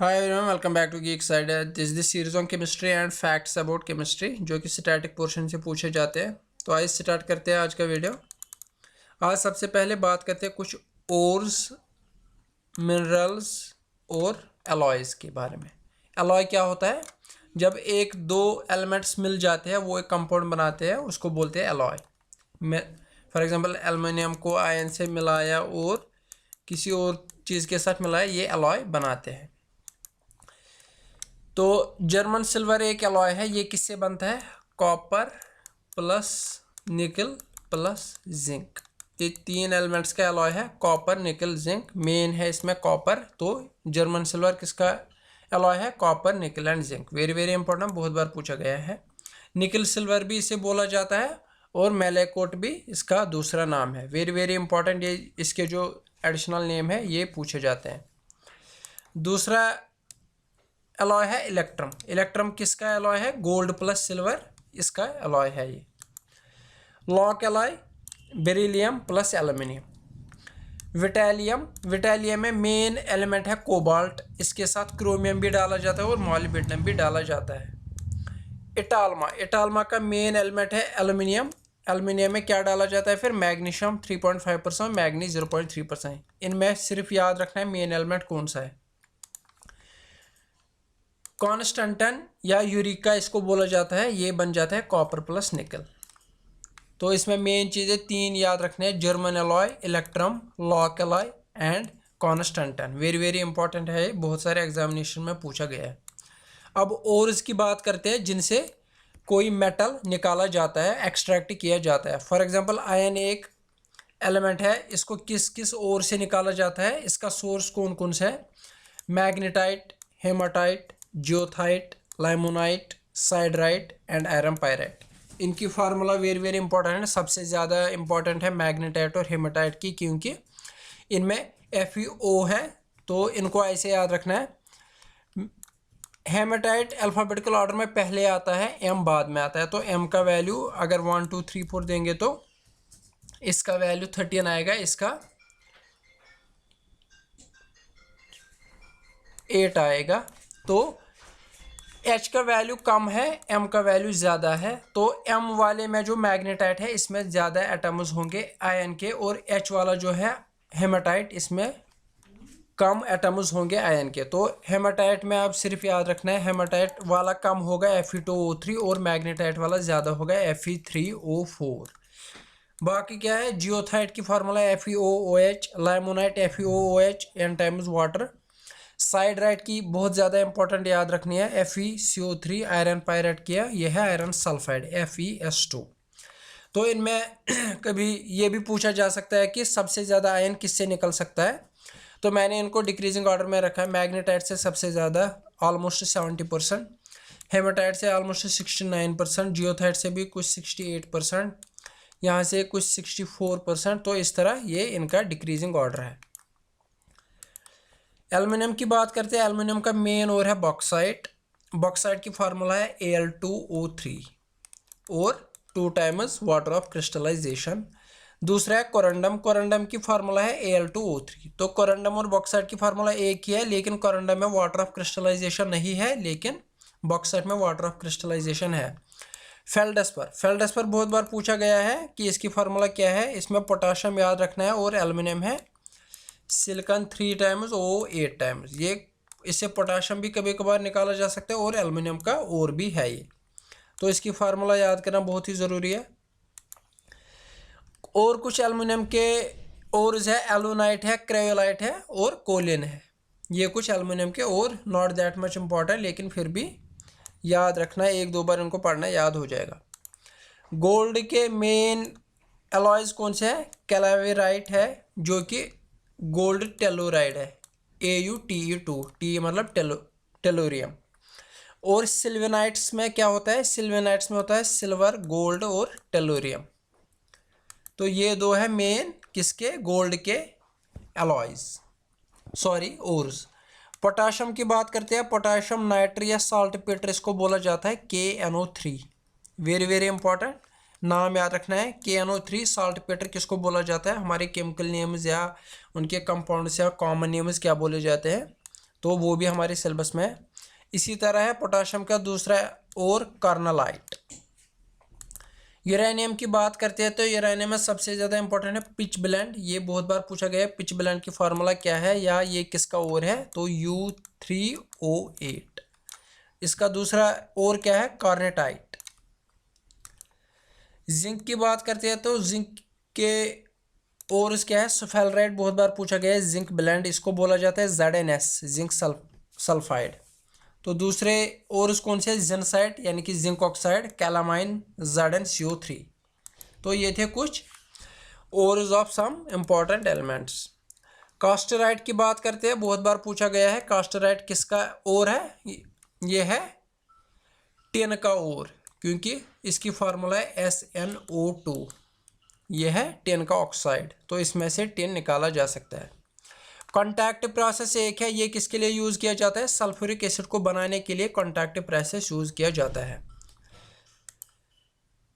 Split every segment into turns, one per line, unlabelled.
Hi everyone, welcome back to geek side. This the series on chemistry and facts about chemistry जो कि static portion से पूछे जाते हैं। तो आइए स्टार्ट करते हैं आज का वीडियो। आज सबसे पहले बात करते हैं कुछ ओर्स, मिनरल्स और एलॉयज़ के बारे में। एलॉय क्या होता है? जब एक दो एलिमेंट्स मिल जाते हैं वो एक कंपाउंड बनाते हैं, उसको बोलते हैं एलॉय। फॉर एग्जांपल एल्युमिनियम को आयरन से मिलाया और किसी और चीज़ के साथ मिलाया, ये एलॉय बनाते हैं। तो जर्मन सिल्वर एक एलॉय है। ये किससे बनता है? Copper plus nickel plus zinc. ये तीन एलिमेंट्स का एलॉय है, कॉपर निकल जिंक। मेन है इसमें कॉपर, तो जर्मन सिल्वर किसका एलॉय है? Copper nickel and zinc. Very very important, बहुत बार पूछा गया है। निकल सिल्वर भी इसे बोला जाता है और मेलेकोट भी इसका दूसरा नाम है। वेरी वेरी इंपॉर्टेंट, ये इसके जो एडिशनल नेम है ये पूछे जाते हैं। दूसरा एलॉय है इलेक्ट्रम। इलेक्ट्रम किसका एलॉय है? गोल्ड प्लस सिल्वर, इसका एलॉय है ये। Lock alloy beryllium plus aluminium. Vitallium में मेन एलिमेंट है कोबाल्ट, इसके साथ क्रोमियम भी डाला जाता है और मॉलिब्डेनम भी डाला जाता है। इटाल्मा का मेन एलिमेंट है एल्यूमिनियम। एल्यूमिनियम में क्या डाला जाता है फिर? Magnesium 3.5%, manganese 0.3%। इनमें सिर्फ याद रखना है मेन एलिमेंट कौन सा है। कॉन्स्टेंटन या यूरिका इसको बोला जाता है, ये बन जाता है कॉपर प्लस निकल। तो इसमें मेन चीज़ें तीन याद रखने हैं: German alloy, Electrum, lock alloy and constantan. Very very important है, बहुत सारे एग्जामिनेशन में पूछा गया है। अब ओर्स की बात करते हैं जिनसे कोई मेटल निकाला जाता है, एक्सट्रैक्ट किया जाता है। फॉर एग्जाम्पल आयन एक एलिमेंट है, इसको किस किस ओर से निकाला जाता है? इसका सोर्स कौन कौन सा है? Magnetite, haematite, goethite, limonite, siderite and iron pyrite. इनकी फार्मूला वेरी वेरी इंपॉर्टेंट है। सबसे ज़्यादा इंपॉर्टेंट है मैग्नेटाइट और हेमाटाइट की, क्योंकि इनमें FeO है, तो इनको ऐसे याद रखना है। हेमाटाइट अल्फ़ाबेटिकल ऑर्डर में पहले आता है, M बाद में आता है। तो M का वैल्यू अगर 1 2 3 4 देंगे तो इसका वैल्यू 13 आएगा, इसका 8 आएगा। तो H का वैल्यू कम है, M का वैल्यू ज़्यादा है। तो M वाले में जो मैग्नेटाइट है इसमें ज़्यादा एटम्स होंगे आयन के, और H वाला जो है हेमाटाइट, इसमें कम एटम्स होंगे आयन के। तो हेमाटाइट में आप सिर्फ याद रखना है हेमाटाइट वाला कम होगा Fe2O3 और मैग्नेटाइट वाला ज़्यादा होगा Fe3O4। बाकी क्या है? जियोथाइट की formula FeOOH, लाइमोनाइट FeOOH n times water. Siderite की बहुत ज़्यादा इंपॉर्टेंट याद रखनी है, FeCO3। आयरन पायराइट किया, यह है आयरन सल्फाइड FeS2। तो इनमें कभी ये भी पूछा जा सकता है कि सबसे ज़्यादा आयन किससे निकल सकता है, तो मैंने इनको डिक्रीजिंग ऑर्डर में रखा है। मैग्नेटाइट से सबसे ज़्यादा ऑलमोस्ट 70%, हेमाटाइट से ऑलमोस्ट 69%, जियोथाइट से भी कुछ 68%, यहाँ से कुछ 64%। तो इस तरह ये इनका डिक्रीजिंग ऑर्डर है। एल्युमिनियम की बात करते हैं। एल्युमिनियम का मेन ओर है बॉक्साइट। बॉक्साइट की फार्मूला है Al2O3 और 2 टाइम्स वाटर ऑफ क्रिस्टलाइजेशन। दूसरा है कोरंडम। कोरंडम की फार्मूला है Al2O3। तो कोरंडम और बॉक्साइट की फार्मूला एक ही है, लेकिन कोरंडम में वाटर ऑफ क्रिस्टलाइजेशन नहीं है, लेकिन बॉक्साइट में वाटर ऑफ क्रिस्टलाइजेशन है। फेल्डस्पर बहुत बार पूछा गया है कि इसकी फार्मूला क्या है। इसमें पोटाशियम याद रखना है और एल्युमिनियम है सिलिकॉन 3 टाइम्स O 8 टाइम्स। ये इससे पोटाशियम भी कभी कभार निकाला जा सकता है और एल्युमिनियम का और भी है ये, तो इसकी फार्मूला याद करना बहुत ही ज़रूरी है। और कुछ एल्युमिनियम के ओर्स है, एलुनाइट है, क्रेयोलाइट है और कोलिन है। ये कुछ एल्युमिनियम के और, नॉट दैट मच इम्पॉर्टेंट, लेकिन फिर भी याद रखना है, एक दो बार इनको पढ़ना याद हो जाएगा। गोल्ड के मेन एलॉयज कौन से हैं? कैलावेराइट है, जो कि गोल्ड टेलोराइड है, AuTe2, टी मतलब टेलोरियम। और सिल्वेनाइट्स में क्या होता है? सिल्वेनाइट्स में होता है सिल्वर, गोल्ड और टेलोरियम। तो ये दो है मेन किसके? गोल्ड के एलॉयज, सॉरी ओर्स। पोटाशियम की बात करते हैं। पोटाशियम नाइट्री या साल्ट पेटर इसको बोला जाता है KNO3। वेरी वेरी इंपॉर्टेंट, नाम याद रखना है। KNO3 साल्ट पेटर किसको बोला जाता है? हमारे केमिकल नेम्स या उनके कंपाउंड्स या कॉमन नेम्स क्या बोले जाते हैं? तो वो भी हमारे सिलेबस में है। इसी तरह है पोटाशियम का दूसरा और कार्नालाइट। यूरेनियम की बात करते हैं तो यूरेनियम में सबसे ज़्यादा इंपॉर्टेंट है पिच ब्लेंड। ये बहुत बार पूछा गया है, पिच ब्लेंड की फार्मूला क्या है या ये किसका और है, तो U3O8। इसका दूसरा और क्या है, कार्नेटाइट। जिंक की बात करते हैं तो जिंक के और क्या है, सल्फेराइड बहुत बार पूछा गया है। जिंक ब्लेंड इसको बोला जाता है ZnS, जिंक सल्फाइड। तो दूसरे और कौन से, जिनसाइड यानी कि जिंक ऑक्साइड, कैलामाइन, ZnCO3। तो ये थे कुछ ores of some important elements. Cassiterite की बात करते हैं, बहुत बार पूछा गया है। कास्टराइट किसका और है, ये है टिन का और, क्योंकि इसकी फार्मूला है SnO2। ये है टिन का ऑक्साइड, तो इसमें से टिन निकाला जा सकता है। कॉन्टैक्ट प्रोसेस एक है, ये किसके लिए यूज़ किया जाता है, सल्फ्यूरिक एसिड को बनाने के लिए कॉन्टैक्ट प्रोसेस यूज़ किया जाता है।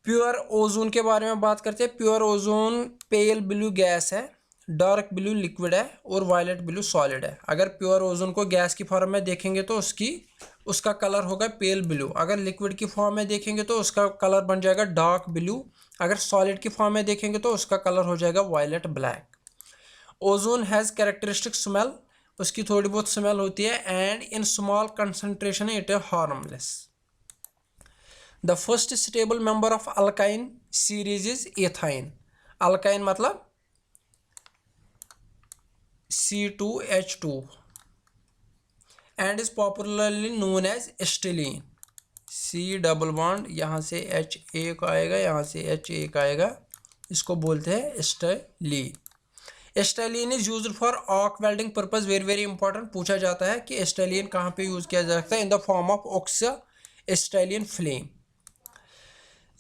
प्योर ओजोन के बारे में बात करते हैं। Pure ozone pale blue gas है, डार्क ब्लू लिक्विड है और वायलेट ब्लू सॉलिड है। अगर प्योर ओजोन को गैस की फॉर्म में देखेंगे तो उसका कलर होगा पेल ब्लू। अगर लिक्विड की फॉर्म में देखेंगे तो उसका कलर बन जाएगा डार्क ब्लू। अगर सॉलिड की फॉर्म में देखेंगे तो उसका कलर हो जाएगा violet black. Ozone has characteristic smell, उसकी थोड़ी बहुत स्मेल होती है, and in small concentration it is harmless. The first stable member of alkyne series is ethyne. Alkyne मतलब C2H2 and is popularly known as acetylene. C double bond, यहाँ से H एक आएगा, यहाँ से H एक आएगा, इसको बोलते हैं acetylene. Acetylene is used for arc welding purpose. Very very important, पूछा जाता है कि एस्टिलीन कहाँ पे यूज किया जा सकता है, in the form of oxy acetylene flame.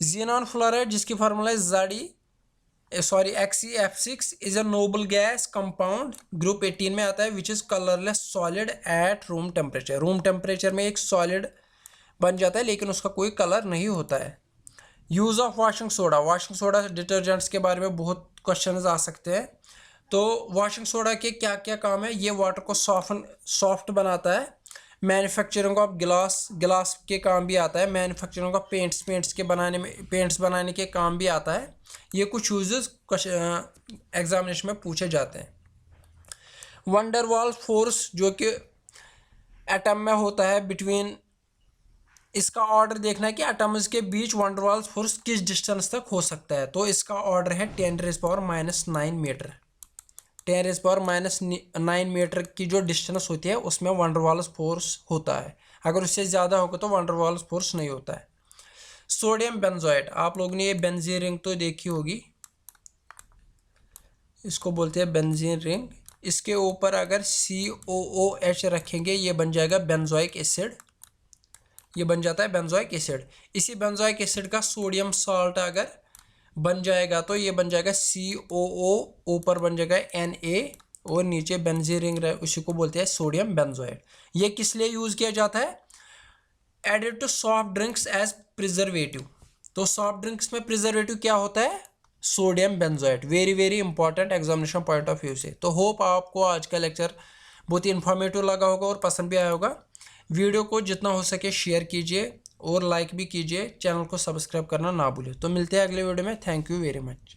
Xenon fluoride जिसकी फार्मूला है XeF6 is a noble gas compound, group 18 में आता है, which is colourless solid at room temperature. Room temperature में एक सॉलिड बन जाता है लेकिन उसका कोई कलर नहीं होता है। Use of washing soda. Washing soda detergents के बारे में बहुत क्वेश्चंस आ सकते हैं। तो वॉशिंग सोडा के क्या क्या काम है, ये वाटर को सॉफ्ट बनाता है। मैन्युफैक्चरिंग ऑफ गिलास के काम भी आता है। मैन्युफैक्चरिंग ऑफ पेंट्स बनाने के काम भी आता है। ये कुछ यूजेस एग्जामिनेशन में पूछे जाते हैं। वंडरवाल फोर्स जो कि एटम में होता है बिटवीन, इसका ऑर्डर देखना है कि एटम्स के बीच वंडरवाल फोर्स किस डिस्टेंस तक हो सकता है। तो इसका ऑर्डर है 10⁻⁹ मीटर। 10⁻⁹ मीटर की जो डिस्टेंस होती है उसमें वंडरवाल्स फोर्स होता है। अगर उससे ज़्यादा होगा तो वंडरवाल्स फोर्स नहीं होता है। सोडियम बेंजोएट, आप लोगों ने ये बेंजीन रिंग तो देखी होगी, इसको बोलते हैं बेंजीन रिंग। इसके ऊपर अगर COOH रखेंगे ये बन जाएगा बेंजोइक एसिड, ये बन जाता है बेंजोइक एसिड। इसी बेंजोइक एसिड का सोडियम सॉल्ट अगर बन जाएगा तो ये बन जाएगा COO, ऊपर बन जाएगा Na और नीचे बेंजीन रिंग उसी को बोलते हैं सोडियम बेंजोएट। ये किस लिए यूज़ किया जाता है, added to soft drinks as preservative. तो सॉफ्ट ड्रिंक्स में प्रिजर्वेटिव क्या होता है, sodium benzoate. Very very important examination point of view से। तो होप आपको आज का लेक्चर बहुत ही इन्फॉर्मेटिव लगा होगा और पसंद भी आया होगा। वीडियो को जितना हो सके शेयर कीजिए और लाइक भी कीजिए, चैनल को सब्सक्राइब करना ना भूलिए। तो मिलते हैं अगले वीडियो में। Thank you very much.